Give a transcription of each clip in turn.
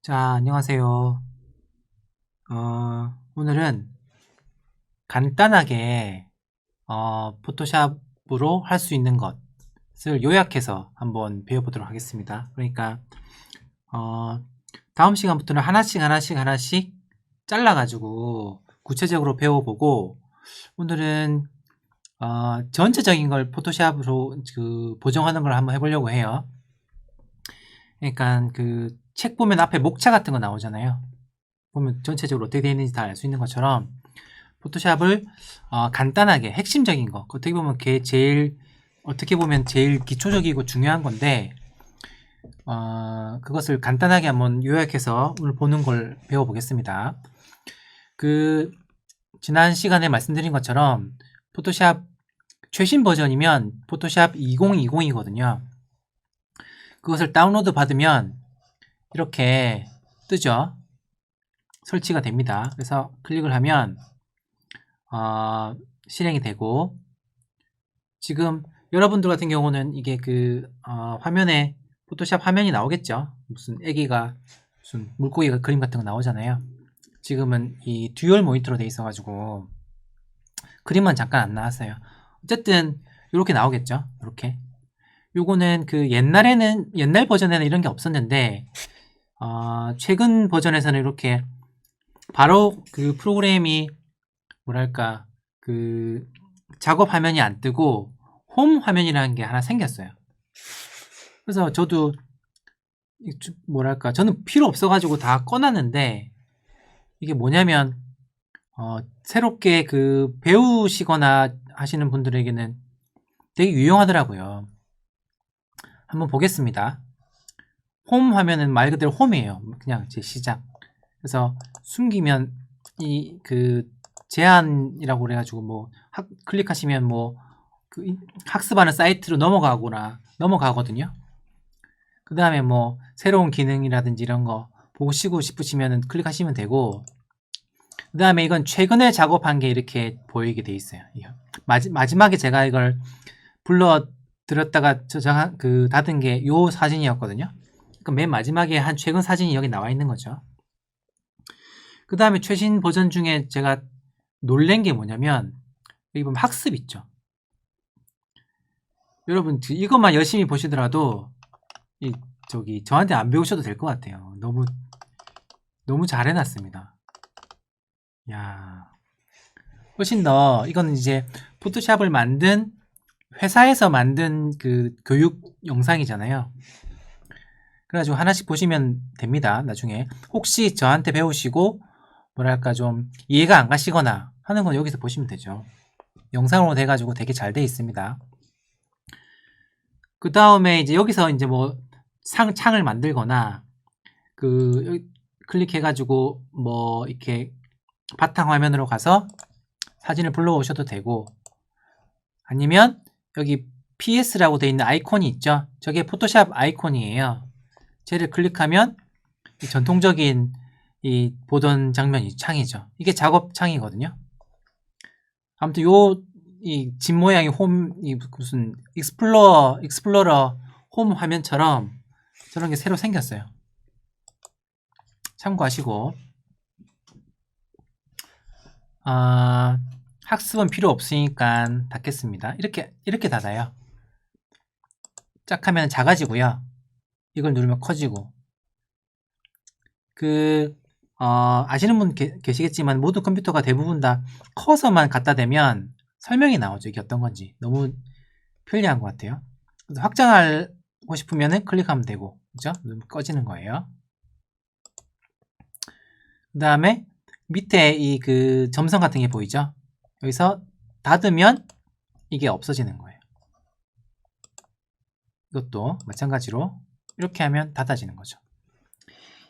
자, 안녕하세요. 오늘은 간단하게 포토샵으로 할 수 있는 것을 요약해서 한번 배워보도록 하겠습니다. 그러니까 다음 시간부터는 하나씩 잘라가지고 구체적으로 배워보고, 오늘은 전체적인 걸 포토샵으로 보정하는 걸 한번 해보려고 해요. 그러니까 그 책 보면 앞에 목차 같은 거 나오잖아요. 보면 전체적으로 어떻게 되어 있는지 다 알 수 있는 것처럼 포토샵을 간단하게 핵심적인 거, 어떻게 보면 그게 어떻게 보면 제일 기초적이고 중요한 건데, 그것을 간단하게 한번 요약해서 오늘 보는 걸 배워보겠습니다. 지난 시간에 말씀드린 것처럼 포토샵 최신 버전이면 포토샵 2020이거든요. 그것을 다운로드 받으면 이렇게 뜨죠. 설치가 됩니다. 그래서 클릭을 하면 실행이 되고, 지금 여러분들 같은 경우는 이게 화면에 포토샵 화면이 나오겠죠. 무슨 애기가 무슨 물고기가 그림 같은 거 나오잖아요. 지금은 이 듀얼 모니터로 돼 있어 가지고 그림만 잠깐 안 나왔어요. 어쨌든 이렇게 나오겠죠. 이렇게. 요거는 옛날 버전에는 이런 게 없었는데, 최근 버전에서는 이렇게 바로 그 프로그램이 뭐랄까 작업 화면이 안 뜨고 홈 화면이라는 게 하나 생겼어요. 그래서 저도 뭐랄까 저는 필요 없어가지고 다 꺼놨는데, 이게 뭐냐면 새롭게 배우시거나 하시는 분들에게는 되게 유용하더라고요. 한번 보겠습니다. 홈 화면은 말 그대로 홈이에요. 그냥 제 시작. 그래서 숨기면 제한이라고 그래가지고 클릭하시면 학습하는 사이트로 넘어가거든요. 그 다음에 새로운 기능이라든지 이런 거 보시고 싶으시면 클릭하시면 되고, 그 다음에 이건 최근에 작업한 게 이렇게 보이게 돼 있어요. 마지막에 제가 이걸 불러들였다가 닫은 게 요 사진이었거든요. 그럼 맨 마지막에 한 최근 사진이 여기 나와 있는 거죠. 그 다음에 최신 버전 중에 제가 놀란 게 뭐냐면, 여기 보면 학습 있죠. 여러분 이것만 열심히 보시더라도 저한테 안 배우셔도 될 것 같아요. 너무 잘 해놨습니다. 야, 훨씬 더 이건 이제 포토샵을 만든 회사에서 만든 교육 영상이잖아요. 그래가지고 하나씩 보시면 됩니다. 나중에 혹시 저한테 배우시고 뭐랄까 좀 이해가 안 가시거나 하는 건 여기서 보시면 되죠. 영상으로 돼가지고 되게 잘 돼 있습니다. 그 다음에 이제 여기서 이제 창을 만들거나 클릭해가지고 이렇게 바탕화면으로 가서 사진을 불러오셔도 되고, 아니면 여기 PS라고 되어 있는 아이콘이 있죠. 저게 포토샵 아이콘이에요. 쟤를 클릭하면 전통적인 보던 장면이 창이죠. 이게 작업 창이거든요. 아무튼 이 집 모양이 무슨 익스플로러 홈 화면처럼 저런 게 새로 생겼어요. 참고하시고, 학습은 필요 없으니까 닫겠습니다. 이렇게 닫아요. 짝 하면 작아지고요. 이걸 누르면 커지고. 아시는 분 계시겠지만 모든 컴퓨터가 대부분 다 커서만 갖다 대면 설명이 나오죠. 이게 어떤 건지. 너무 편리한 것 같아요. 그래서 확장하고 싶으면 클릭하면 되고, 그죠? 누르면 꺼지는 거예요. 그 다음에 밑에 점선 같은 게 보이죠? 여기서 닫으면 이게 없어지는 거예요. 이것도 마찬가지로 이렇게 하면 닫아지는 거죠.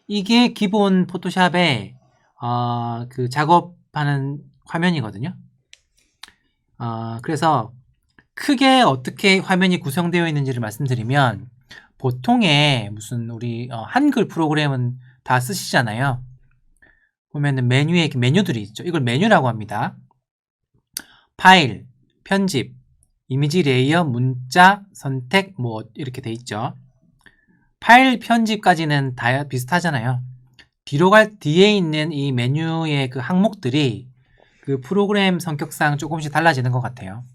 이게 기본 포토샵의 작업하는 화면이거든요. 그래서 크게 어떻게 화면이 구성되어 있는지를 말씀드리면, 보통의 무슨 우리 한글 프로그램은 다 쓰시잖아요. 보면은 메뉴에 이렇게 메뉴들이 있죠. 이걸 메뉴라고 합니다. 파일, 편집, 이미지 레이어, 문자, 선택 이렇게 돼 있죠. 파일 편집까지는 다 비슷하잖아요. 뒤에 있는 이 메뉴의 그 항목들이 그 프로그램 성격상 조금씩 달라지는 것 같아요.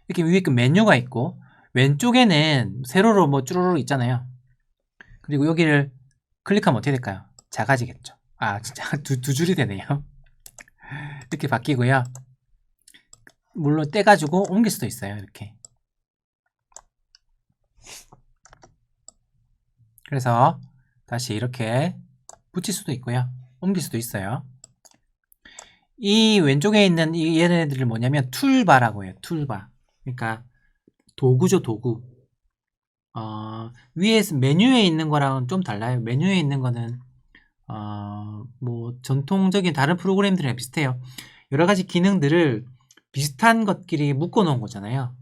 이렇게 위에 그 메뉴가 있고 왼쪽에는 세로로 뭐 쭈루루 있잖아요. 그리고 여기를 클릭하면 어떻게 될까요? 작아지겠죠. 아 진짜 두 줄이 되네요. 이렇게 바뀌고요. 물론 떼가지고 옮길 수도 있어요. 이렇게. 그래서 다시 이렇게 붙일 수도 있고요. 옮길 수도 있어요. 이 왼쪽에 있는 이 얘네들을 뭐냐면 툴바라고 해요. 툴바. 그러니까 도구죠, 도구. 위에서 메뉴에 있는 거랑은 좀 달라요. 메뉴에 있는 거는 뭐 전통적인 다른 프로그램들이랑 비슷해요. 여러 가지 기능들을 비슷한 것끼리 묶어 놓은 거잖아요.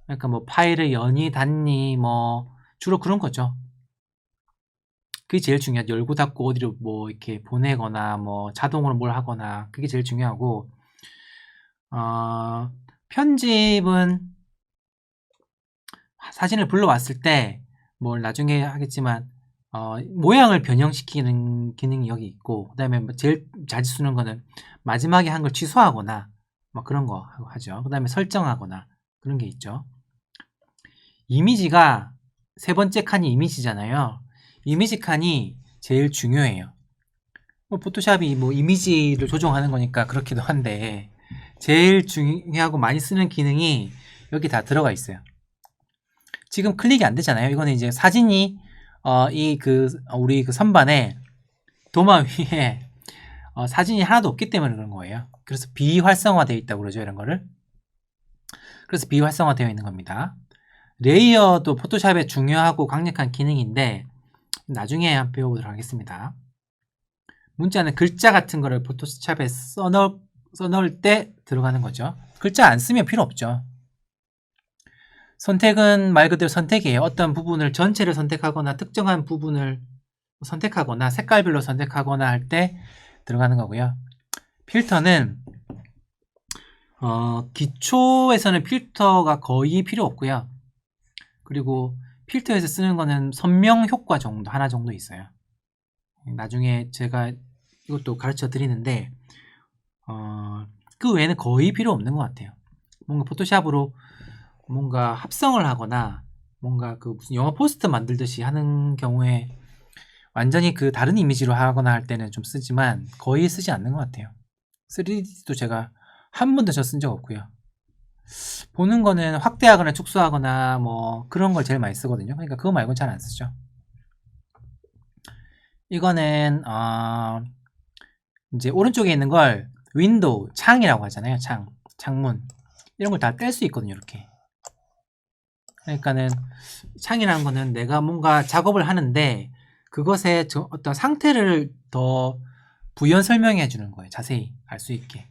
그러니까 뭐 파일을 여니 닫니 뭐 주로 그런 거죠. 그게 제일 중요하죠. 열고 닫고 어디로 뭐 이렇게 보내거나 뭐 자동으로 뭘 하거나 그게 제일 중요하고 편집은 사진을 불러왔을 때 뭘 나중에 하겠지만 모양을 변형시키는 기능이 여기 있고 그 다음에 제일 자주 쓰는 거는 마지막에 한 걸 취소하거나 뭐 그런 거 하죠. 그 다음에 설정하거나 그런 게 있죠. 이미지가 세 번째 칸이 이미지잖아요. 이미지 칸이 제일 중요해요. 뭐 포토샵이 뭐 이미지를 조정하는 거니까 그렇기도 한데 제일 중요하고 많이 쓰는 기능이 여기 다 들어가 있어요. 지금 클릭이 안 되잖아요. 이거는 이제 사진이 우리 그 선반에 도마 위에 사진이 하나도 없기 때문에 그런 거예요. 그래서 비활성화되어 있다고 그러죠. 이런 거를. 그래서 비활성화되어 있는 겁니다. 레이어도 포토샵의 중요하고 강력한 기능인데 나중에 한번 배워보도록 하겠습니다. 문자는 글자 같은 거를 포토샵에 써넣을 때 들어가는 거죠. 글자 안 쓰면 필요 없죠. 선택은 말 그대로 선택이에요. 어떤 부분을 전체를 선택하거나 특정한 부분을 선택하거나 색깔별로 선택하거나 할 때 들어가는 거고요. 필터는 기초에서는 필터가 거의 필요 없고요. 그리고 필터에서 쓰는 거는 선명 효과 정도 하나 정도 있어요. 나중에 제가 이것도 가르쳐 드리는데 그 외에는 거의 필요 없는 것 같아요. 뭔가 포토샵으로 뭔가 합성을 하거나 뭔가 그 무슨 영화 포스터 만들듯이 하는 경우에 완전히 그 다른 이미지로 하거나 할 때는 좀 쓰지만 거의 쓰지 않는 것 같아요. 3D도 제가 한 번도 저 쓴 적 없고요. 보는 거는 확대하거나 축소하거나 뭐 그런 걸 제일 많이 쓰거든요. 그러니까 그거 말고는 잘 안 쓰죠. 이거는 이제 오른쪽에 있는 걸 윈도우, 창이라고 하잖아요. 창문 이런 걸 다 뗄 수 있거든요. 이렇게. 그러니까는 창이라는 거는 내가 뭔가 작업을 하는데 그것의 어떤 상태를 더 부연 설명해 주는 거예요. 자세히 알 수 있게.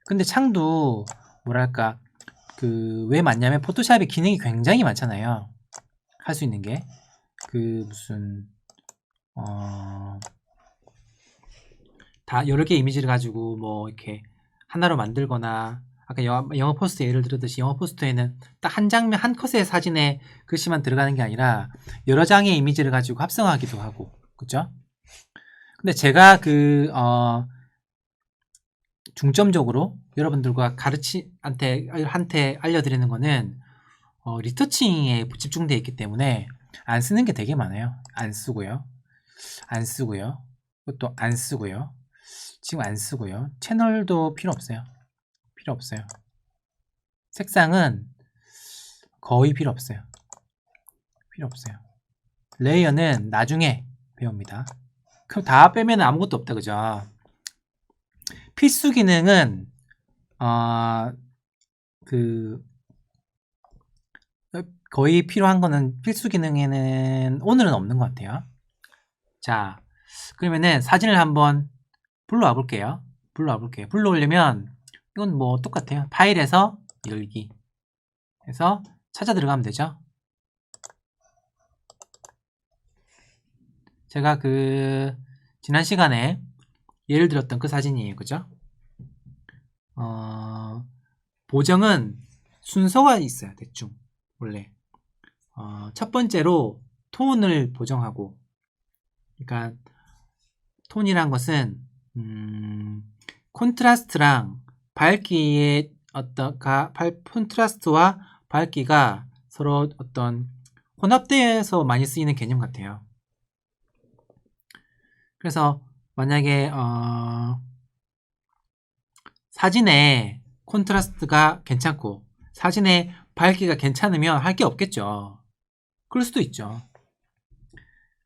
근데 창도 뭐랄까 왜 많냐면 포토샵의 기능이 굉장히 많잖아요. 할 수 있는 게 무슨 다 여러 개의 이미지를 가지고 뭐 이렇게 하나로 만들거나 아까 영어 포스터 예를 들었듯이 영어 포스터에는 딱 한 장면 한 컷의 사진에 글씨만 들어가는 게 아니라 여러 장의 이미지를 가지고 합성하기도 하고 그죠? 근데 제가 중점적으로 여러분들과 한테 알려드리는 거는 리터칭에 집중되어 있기 때문에 안 쓰는 게 되게 많아요. 안 쓰고요. 그것도 안 쓰고요. 지금 안 쓰고요. 채널도 필요 없어요. 색상은 거의 필요 없어요. 레이어는 나중에 배웁니다. 그럼 다 빼면 아무것도 없다 그죠? 필수 기능은 거의 필요한 거는 필수 기능에는 오늘은 없는 것 같아요. 자, 그러면은 사진을 한번 불러와 볼게요. 불러오려면 이건 뭐 똑같아요. 파일에서 열기 해서 찾아 들어가면 되죠. 제가 지난 시간에 예를 들었던 그 사진이에요. 그죠? 보정은 순서가 있어요. 대충 원래 첫 번째로 톤을 보정하고 그러니까 톤이란 것은 콘트라스트랑 밝기의 콘트라스트와 밝기가 서로 어떤 혼합되어서 많이 쓰이는 개념 같아요. 그래서 만약에 사진에 콘트라스트가 괜찮고 사진에 밝기가 괜찮으면 할 게 없겠죠. 그럴 수도 있죠.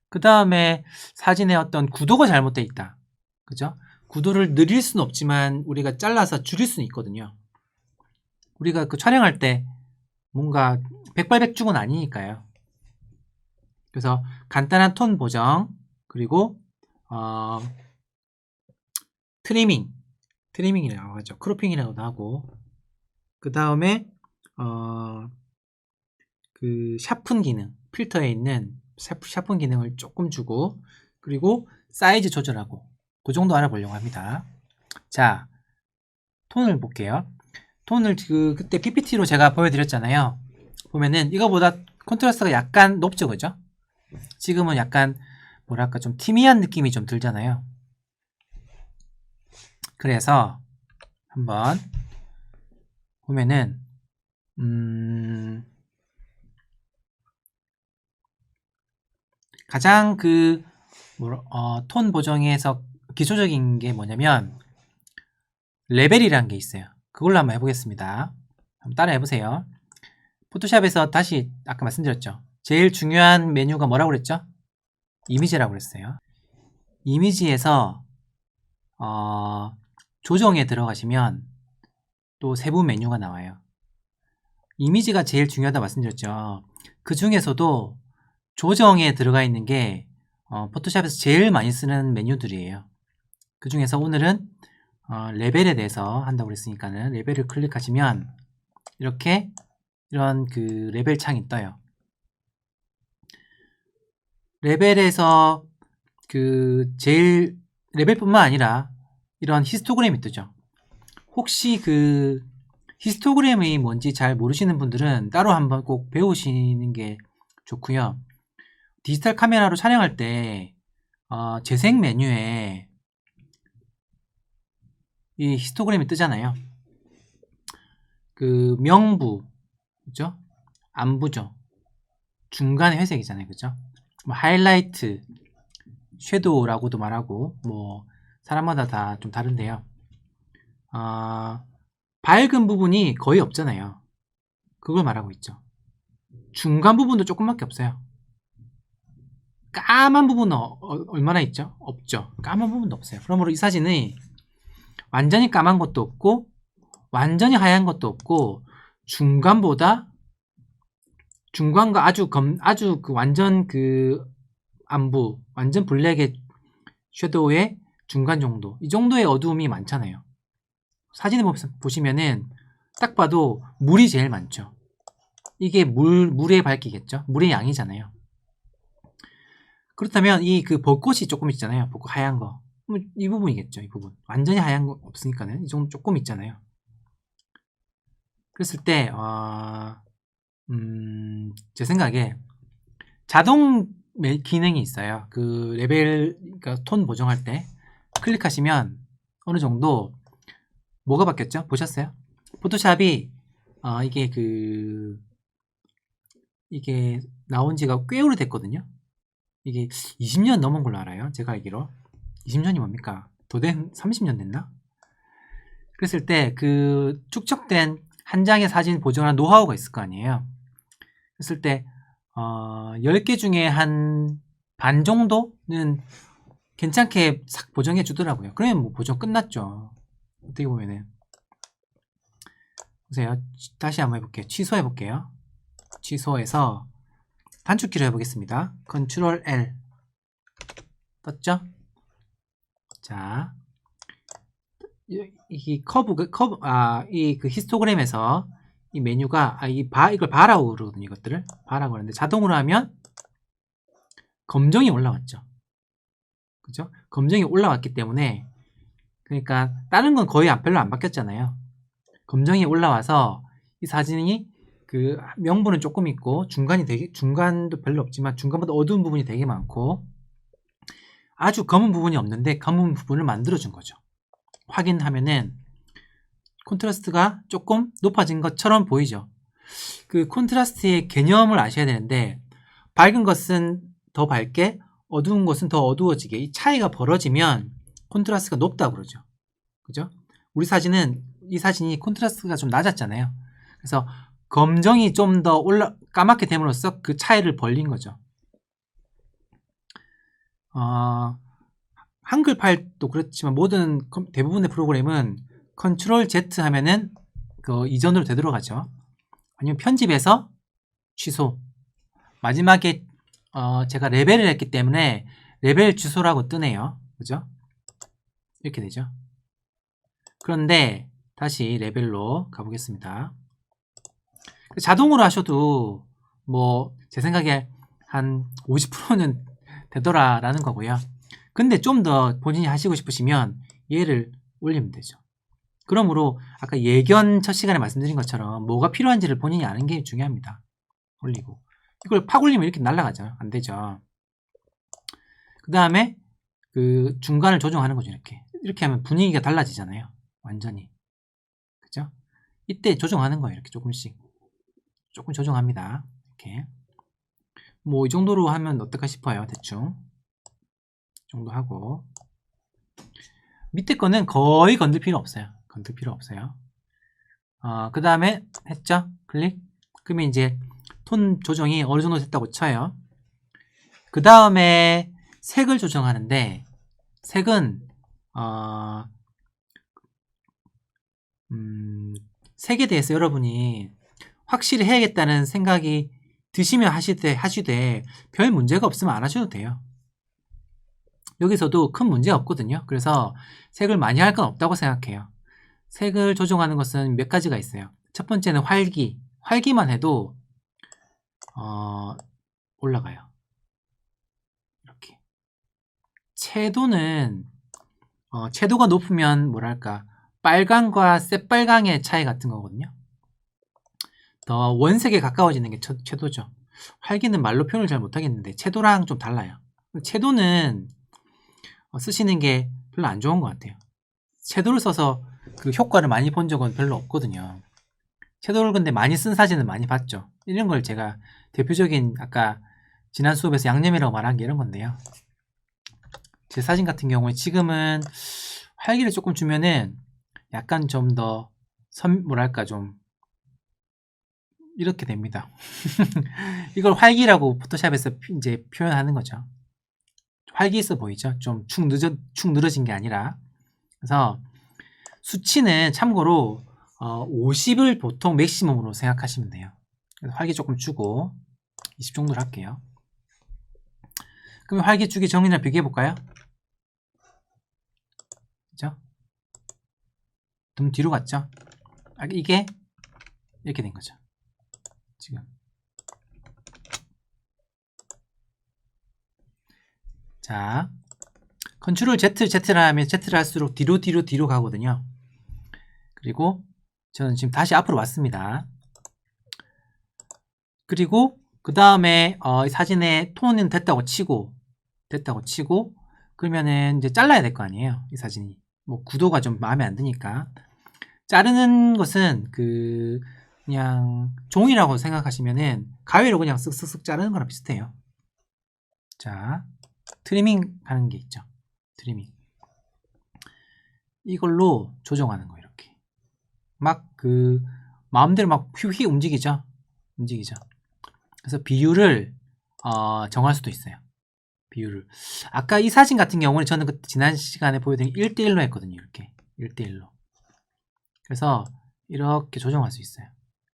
그 다음에 사진의 어떤 구도가 잘못되어 있다. 그죠? 구도를 늘릴 수는 없지만 우리가 잘라서 줄일 수는 있거든요. 우리가 그 촬영할 때 뭔가 백발백중은 아니니까요. 그래서 간단한 톤 보정, 그리고 트리밍이라고 하죠. 크로핑이라고도 하고, 그 다음에 그 샤픈 기능, 필터에 있는 샤픈 기능을 조금 주고, 그리고 사이즈 조절하고, 그 정도 알아보려고 합니다. 자, 톤을 볼게요. 톤을 그때 PPT로 제가 보여드렸잖아요. 보면은 이거보다 콘트라스트가 약간 높죠, 그죠? 지금은 약간 뭐랄까 좀 티미한 느낌이 좀 들잖아요. 그래서 한번 보면은 가장 톤 보정에서 기초적인 게 뭐냐면 레벨이라는 게 있어요. 그걸로 한번 해보겠습니다. 한번 따라 해보세요. 포토샵에서 다시 아까 말씀드렸죠. 제일 중요한 메뉴가 뭐라고 그랬죠? 이미지라고 그랬어요. 이미지에서 조정에 들어가시면 또 세부 메뉴가 나와요. 이미지가 제일 중요하다고 말씀드렸죠. 그 중에서도 조정에 들어가 있는 게 포토샵에서 제일 많이 쓰는 메뉴들이에요. 그 중에서 오늘은 레벨에 대해서 한다고 그랬으니까는 레벨을 클릭하시면 이렇게 이런 그 레벨 창이 떠요. 레벨에서 그 제일 레벨뿐만 아니라 이런 히스토그램이 뜨죠. 혹시 그 히스토그램이 뭔지 잘 모르시는 분들은 따로 한번 꼭 배우시는 게 좋고요. 디지털 카메라로 촬영할 때 재생 메뉴에 이 히스토그램이 뜨잖아요. 그 명부, 그죠? 안부죠. 중간에 회색이잖아요, 그죠? 뭐 하이라이트, 섀도우라고도 말하고, 뭐 사람마다 다 좀 다른데요. 밝은 부분이 거의 없잖아요. 그걸 말하고 있죠. 중간 부분도 조금밖에 없어요. 까만 부분은 얼마나 있죠? 없죠. 까만 부분도 없어요. 그러므로 이 사진이 완전히 까만 것도 없고 완전히 하얀 것도 없고 중간보다 중간과 아주 그 완전 그 안부 완전 블랙의 섀도우의 중간 정도, 이 정도의 어두움이 많잖아요. 사진을 보시면은 딱 봐도 물이 제일 많죠. 이게 물의 밝기겠죠. 물의 양이잖아요. 그렇다면 이 그 벚꽃이 조금 있잖아요. 벚꽃 하얀 거. 이 부분이겠죠. 이 부분. 완전히 하얀 거 없으니까는 이 정도 조금 있잖아요. 그랬을 때 제 생각에 자동 기능이 있어요. 그 레벨, 그러니까 톤 보정할 때 클릭하시면 어느 정도 뭐가 바뀌었죠? 보셨어요? 포토샵이 이게 나온 지가 꽤 오래됐거든요. 이게 20년 넘은 걸로 알아요. 제가 알기로. 20년이 뭡니까? 더 된 30년 됐나? 그랬을 때 그 축적된 한 장의 사진 보정하는 노하우가 있을 거 아니에요. 그랬을 때 10개 중에 한 반 정도는 괜찮게 싹 보정해 주더라고요. 그러면 뭐 보정 끝났죠. 어떻게 보면은. 보세요. 다시 한번 해볼게요. 취소해 볼게요. 취소해서 단축키로 해보겠습니다. Ctrl L 떴죠? 자, 이 이 그 히스토그램에서 이 메뉴가 이걸 바라고 그러거든요. 이것들을 바라고 그러는데 자동으로 하면 검정이 올라왔죠. 그죠? 검정이 올라왔기 때문에, 그러니까 다른 건 거의 별로 안 바뀌었잖아요. 검정이 올라와서 이 사진이 그 명분은 조금 있고 중간도 별로 없지만 중간보다 어두운 부분이 되게 많고 아주 검은 부분이 없는데 검은 부분을 만들어준 거죠. 확인하면은 콘트라스트가 조금 높아진 것처럼 보이죠. 그 콘트라스트의 개념을 아셔야 되는데 밝은 것은 더 밝게, 어두운 것은 더 어두워지게, 이 차이가 벌어지면 콘트라스트가 높다고 그러죠. 그죠? 우리 사진은 이 사진이 콘트라스트가 좀 낮았잖아요. 그래서 검정이 좀 더 까맣게 됨으로써 그 차이를 벌린 거죠. 한글 파일도 그렇지만 모든 대부분의 프로그램은 컨트롤 Z 하면은 그 이전으로 되돌아가죠. 아니면 편집해서 취소. 마지막에 제가 레벨을 했기 때문에 레벨 주소라고 뜨네요. 그죠? 이렇게 되죠. 그런데 다시 레벨로 가보겠습니다. 자동으로 하셔도 뭐 제 생각에 한 50%는 되더라라는 거고요. 근데 좀 더 본인이 하시고 싶으시면 얘를 올리면 되죠. 그러므로 아까 예견 첫 시간에 말씀드린 것처럼 뭐가 필요한지를 본인이 아는 게 중요합니다. 올리고 이걸 팍 올리면 이렇게 날아가죠. 안 되죠. 그 다음에 그 중간을 조정하는 거죠. 이렇게 하면 분위기가 달라지잖아요. 완전히. 그죠? 이때 조정하는 거예요. 이렇게 조금씩 조금 조정합니다. 이렇게 뭐 이 정도로 하면 어떨까 싶어요. 대충 이 정도 하고 밑에 거는 거의 건들 필요 없어요. 건들 필요 없어요. 그 다음에 했죠? 클릭. 그러면 이제 톤 조정이 어느 정도 됐다고 쳐요. 그 다음에 색을 조정하는데 색은 색에 대해서 여러분이 확실히 해야겠다는 생각이 드시면 하시되 별 문제가 없으면 안 하셔도 돼요. 여기서도 큰 문제가 없거든요. 그래서 색을 많이 할 건 없다고 생각해요. 색을 조정하는 것은 몇 가지가 있어요. 첫 번째는 활기. 활기만 해도 올라가요. 이렇게. 채도는 채도가 높으면 뭐랄까 빨강과 새빨강의 차이 같은 거거든요. 더 원색에 가까워지는 게 채도죠. 활기는 말로 표현을 잘 못하겠는데 채도랑 좀 달라요. 채도는 쓰시는 게 별로 안 좋은 것 같아요. 채도를 써서 그 효과를 많이 본 적은 별로 없거든요. 채도를 근데 많이 쓴 사진은 많이 봤죠. 이런 걸 제가 대표적인 아까 지난 수업에서 양념이라고 말한 게 이런 건데요. 제 사진 같은 경우에 지금은 활기를 조금 주면은 약간 좀 더 뭐랄까 좀 이렇게 됩니다. 이걸 활기라고 포토샵에서 이제 표현하는 거죠. 활기 있어 보이죠? 좀 축 늘어진 게 아니라. 그래서 수치는 참고로 50을 보통 맥시멈으로 생각하시면 돼요. 그래서 활기 조금 주고 20 정도로 할게요. 그럼 활기 주기 전이랑 비교해 볼까요? 그죠? 좀 뒤로 갔죠? 이게 이렇게 된 거죠. 지금. 자, 컨트롤 Z를 하면 Z를 할수록 뒤로 가거든요. 그리고 저는 지금 다시 앞으로 왔습니다. 그리고 그 다음에 사진의 톤은 됐다고 치고 그러면은 이제 잘라야 될 거 아니에요. 이 사진이 뭐 구도가 좀 마음에 안 드니까 자르는 것은 그냥 종이라고 생각하시면은 가위로 그냥 쓱쓱쓱 자르는 거랑 비슷해요. 자, 트리밍 하는 게 있죠. 트리밍 이걸로 조정하는 거예요. 이렇게 막 마음대로 막 휘휘 움직이죠. 그래서 비율을 정할 수도 있어요. 비율을 아까 이 사진 같은 경우는 저는 지난 시간에 보여드린 1:1로 했거든요. 이렇게 1:1로. 그래서 이렇게 조정할 수 있어요.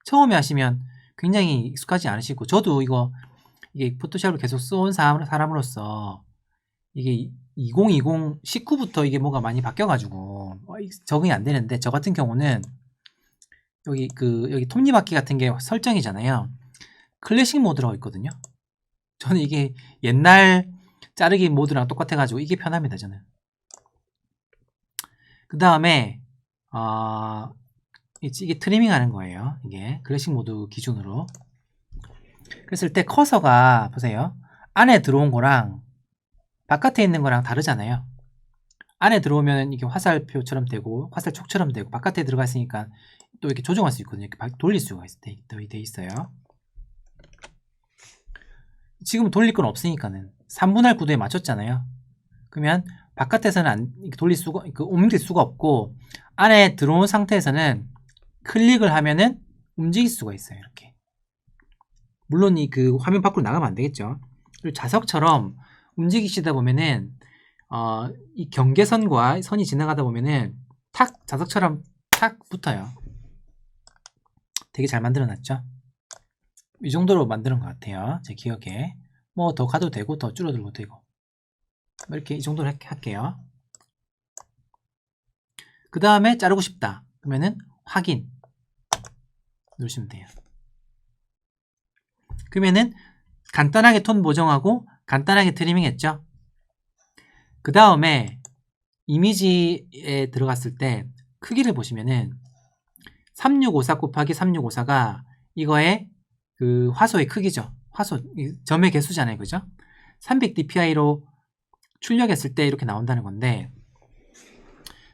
처음에 하시면 굉장히 익숙하지 않으시고 저도 이게 포토샵을 계속 써온 사람으로서 이게 2020 19부터 이게 뭐가 많이 바뀌어가지고 적응이 안 되는데 저 같은 경우는 여기 톱니바퀴 같은 게 설정이잖아요. 클래식 모드라고 있거든요. 저는 이게 옛날 자르기 모드랑 똑같아가지고 이게 편합니다. 저는. 그 다음에 이게 트리밍 하는 거예요. 이게 클래식 모드 기준으로. 그랬을 때 커서가 보세요. 안에 들어온 거랑 바깥에 있는 거랑 다르잖아요. 안에 들어오면 이게 화살표처럼 되고 화살촉처럼 되고, 바깥에 들어가 있으니까 또 이렇게 조정할 수 있거든요. 이렇게 돌릴 수가 돼 있어요. 지금 돌릴 건 없으니까는 3분할 구도에 맞췄잖아요. 그러면 바깥에서는 돌릴 수가, 옮길 수가 없고, 안에 들어온 상태에서는 클릭을 하면은 움직일 수가 있어요. 이렇게. 물론 그 화면 밖으로 나가면 안 되겠죠. 그리고 자석처럼 움직이시다 보면은 이 경계선과 선이 지나가다 보면은 탁 자석처럼 탁 붙어요. 되게 잘 만들어 놨죠. 이 정도로 만드는 것 같아요. 제 기억에. 뭐 더 가도 되고 더 줄어들고 되고, 이렇게 이 정도로 할게요. 그 다음에 자르고 싶다 그러면은 확인 누르시면 돼요. 그러면은 간단하게 톤 보정하고 간단하게 트리밍 했죠. 그 다음에 이미지에 들어갔을 때 크기를 보시면은 3654 곱하기 3654가 이거의 그 화소의 크기죠. 화소 점의 개수잖아요. 그죠? 300dpi로 출력했을 때 이렇게 나온다는 건데,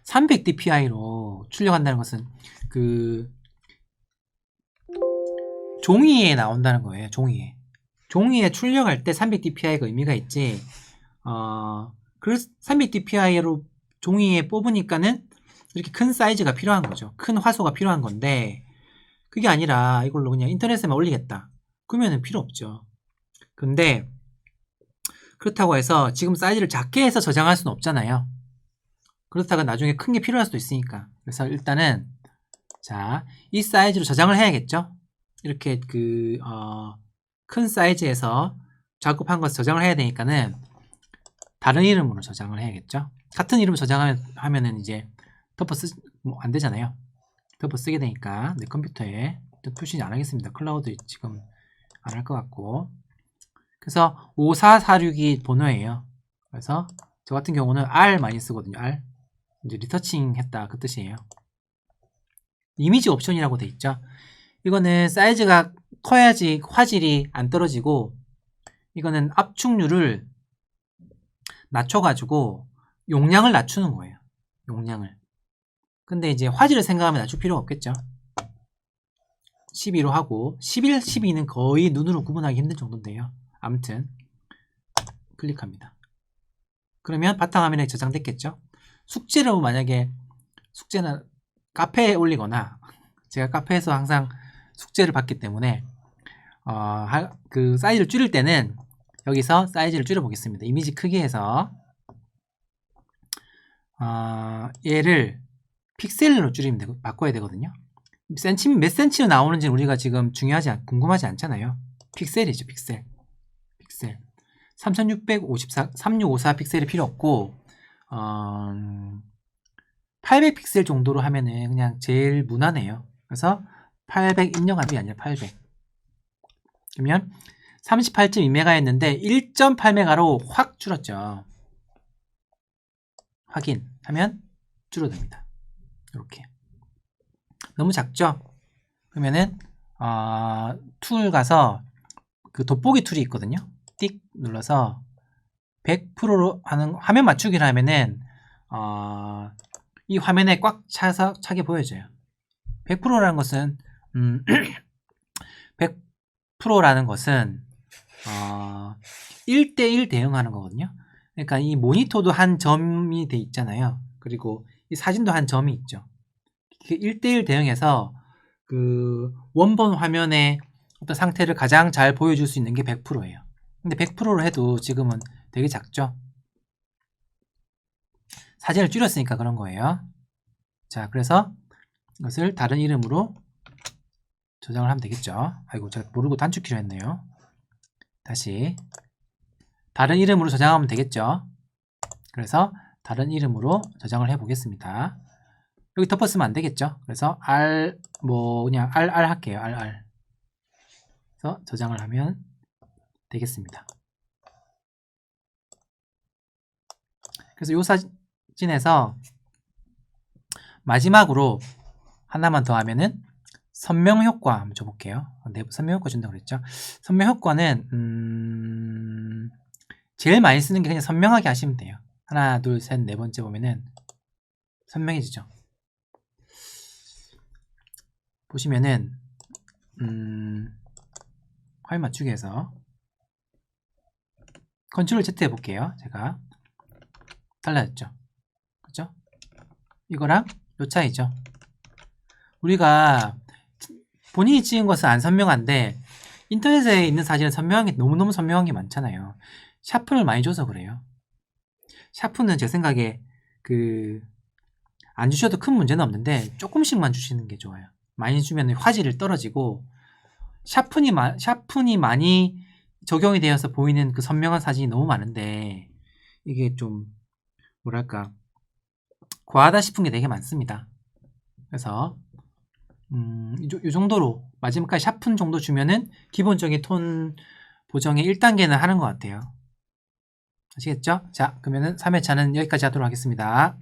300dpi로 출력한다는 것은 그 종이에 나온다는 거예요. 종이에 출력할 때 300dpi가 의미가 있지. 그래서 300dpi로 종이에 뽑으니까는 이렇게 큰 사이즈가 필요한 거죠. 큰 화소가 필요한 건데, 그게 아니라 이걸로 그냥 인터넷에만 올리겠다 그러면은 필요 없죠. 근데 그렇다고 해서 지금 사이즈를 작게 해서 저장할 수는 없잖아요. 그렇다가 나중에 큰 게 필요할 수도 있으니까. 그래서 일단은 자, 이 사이즈로 저장을 해야겠죠. 이렇게 큰 사이즈에서 작업한 것을 저장을 해야 되니까는 다른 이름으로 저장을 해야겠죠. 같은 이름으로 저장하면은 이제 덮어 안 되잖아요. 덮어 쓰게 되니까 내 컴퓨터에 표시 안 하겠습니다. 클라우드 지금 안 할 것 같고. 그래서 5446이 번호예요. 그래서 저 같은 경우는 R 많이 쓰거든요. R. 이제 리터칭 했다 그 뜻이에요. 이미지 옵션이라고 돼 있죠. 이거는 사이즈가 커야지 화질이 안 떨어지고, 이거는 압축률을 낮춰가지고 용량을 낮추는 거예요. 용량을. 근데 이제 화질을 생각하면 낮출 필요가 없겠죠. 12로 하고 11, 12는 거의 눈으로 구분하기 힘든 정도인데요. 아무튼 클릭합니다. 그러면 바탕화면에 저장됐겠죠. 숙제로 만약에 숙제는 카페에 올리거나, 제가 카페에서 항상 숙제를 받기 때문에 그 사이즈를 줄일 때는 여기서 사이즈를 줄여 보겠습니다. 이미지 크기에서 얘를 픽셀로 줄이면 바꿔야 되거든요. 몇 센치로 나오는지는 우리가 지금 궁금하지 않잖아요. 픽셀이죠. 픽셀 3654 픽셀이 필요 없고, 800 픽셀 정도로 하면은 그냥 제일 무난해요. 그래서 800 입력하는 게 아니라 800. 그러면 38.2메가였는데 1.8메가로 확 줄었죠. 확인하면 줄어듭니다. 이렇게. 너무 작죠? 그러면은 툴 가서 그 돋보기 툴이 있거든요. 띡 눌러서 100%로 하는 화면 맞추기를 하면은 이 화면에 꽉 차게 보여져요. 100%라는 것은 100%라는 것은 1대1 대응하는 거거든요. 그러니까 이 모니터도 한 점이 돼 있잖아요. 그리고 이 사진도 한 점이 있죠. 1대1 대응해서 그 원본 화면의 어떤 상태를 가장 잘 보여줄 수 있는 게 100%예요. 근데 100%로 해도 지금은 되게 작죠. 사진을 줄였으니까 그런 거예요. 자, 그래서 이것을 다른 이름으로 저장을 하면 되겠죠. 아이고, 제가 모르고 단축키로 했네요. 다시 다른 이름으로 저장하면 되겠죠. 그래서 다른 이름으로 저장을 해 보겠습니다. 여기 덮었으면 안 되겠죠. 그래서 그냥 R 할게요. R. 그래서 저장을 하면 되겠습니다. 그래서 이 사진에서 마지막으로 하나만 더 하면은 선명 효과 한번 줘볼게요. 내부 선명 효과 준다고 그랬죠. 선명 효과는 제일 많이 쓰는 게 그냥 선명하게 하시면 돼요. 하나, 둘, 셋, 네 번째 보면은 선명해지죠. 보시면은 화면 맞추기 해서 컨트롤 Z 해볼게요. 제가 달라졌죠. 그죠? 이거랑 요 차이죠. 우리가 본인이 찍은 것은 안 선명한데 인터넷에 있는 사진은 선명한 게 너무너무 선명한 게 많잖아요. 샤픈을 많이 줘서 그래요. 샤픈은 제 생각에 안 주셔도 큰 문제는 없는데 조금씩만 주시는 게 좋아요. 많이 주면 화질이 떨어지고 샤픈이 많이 적용이 되어서 보이는 그 선명한 사진이 너무 많은데 이게 좀 뭐랄까 과하다 싶은 게 되게 많습니다. 그래서 이 정도로 마지막까지 샤픈 정도 주면은 기본적인 톤 보정의 1단계는 하는 것 같아요. 아시겠죠? 자, 그러면은 3회차는 여기까지 하도록 하겠습니다.